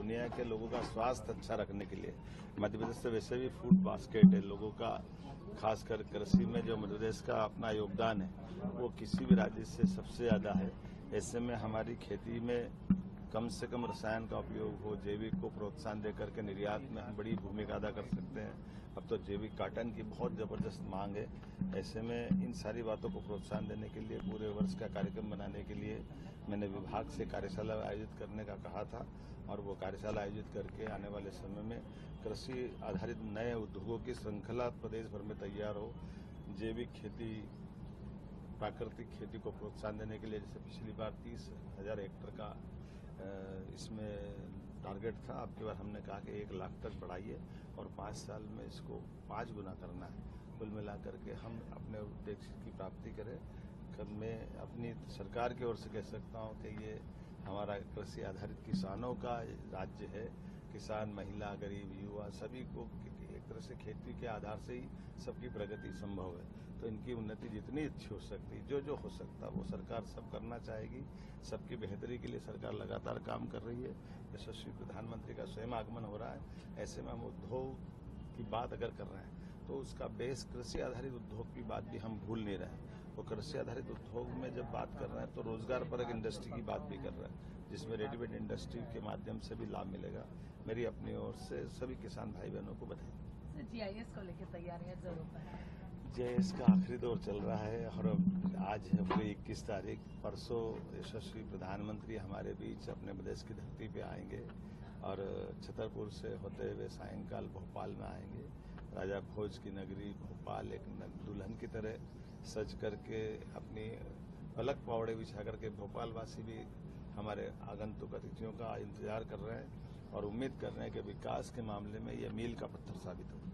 दुनिया के लोगों का स्वास्थ्य अच्छा रखने के लिए मध्य प्रदेश से वैसे भी फूड बास्केट है लोगों का, खासकर कृषि में जो मध्य प्रदेश का अपना योगदान है वो किसी भी राज्य से सबसे ज़्यादा है। ऐसे में हमारी खेती में कम से कम रसायन का उपयोग हो, जैविक को प्रोत्साहन देकर के निर्यात में हम बड़ी भूमिका अदा कर सकते हैं। अब तो जैविक कॉटन की बहुत ज़बरदस्त मांग है। ऐसे में इन सारी बातों को प्रोत्साहन देने के लिए पूरे वर्ष का कार्यक्रम बनाने के लिए मैंने विभाग से कार्यशाला आयोजित करने का कहा था और वो कार्यशाला आयोजित करके आने वाले समय में कृषि आधारित नए उद्योगों की श्रृंखला प्रदेश भर में तैयार हो। जैविक खेती, प्राकृतिक खेती को प्रोत्साहन देने के लिए जैसे पिछली बार 30,000 हेक्टेयर का इसमें टारगेट था, अब की बार हमने कहा कि 1 लाख तक बढ़ाइए और 5 साल में इसको 5 गुना करना है। कुल मिलाकर के हम अपने उद्देश्य की प्राप्ति करें। मैं अपनी सरकार की ओर से कह सकता हूं कि ये हमारा कृषि आधारित किसानों का राज्य है। किसान, महिला, गरीब, युवा सभी को एक तरह से खेती के आधार से ही सबकी प्रगति संभव है। तो इनकी उन्नति जितनी अच्छी हो सकती, जो हो सकता वो सरकार सब करना चाहेगी। सबकी बेहतरी के लिए सरकार लगातार काम कर रही है। यशस्वी प्रधानमंत्री का स्वयं आगमन हो रहा है। ऐसे में हम उद्योग की बात अगर कर रहे हैं तो उसका बेस कृषि आधारित उद्योग की बात भी हम भूल नहीं रहे हैं। वो कृषि आधारित उद्योग में जब बात कर रहे हैं तो रोजगार परक इंडस्ट्री की बात भी कर रहे हैं, जिसमें रेडीमेड इंडस्ट्री के माध्यम से भी लाभ मिलेगा। मेरी अपनी ओर से सभी किसान भाई बहनों को बधाई। जीआईएस को लेकर तैयारियां जोरों पर है। जीआईएस का आखिरी दौर चल रहा है और आज है पूरी 21 तारीख। परसों यशस्वी प्रधानमंत्री हमारे बीच अपने प्रदेश की धरती पे आएंगे और छतरपुर से होते हुए सायंकाल भोपाल में आएंगे। राजा भोज की नगरी भोपाल एक दुल्हन की तरह सज करके अपनी पलक पावड़े बिछा करके भोपाल वासी भी हमारे आगंतुक अतिथियों का इंतजार कर रहे हैं और उम्मीद कर रहे हैं कि विकास के मामले में ये मील का पत्थर साबित होगा।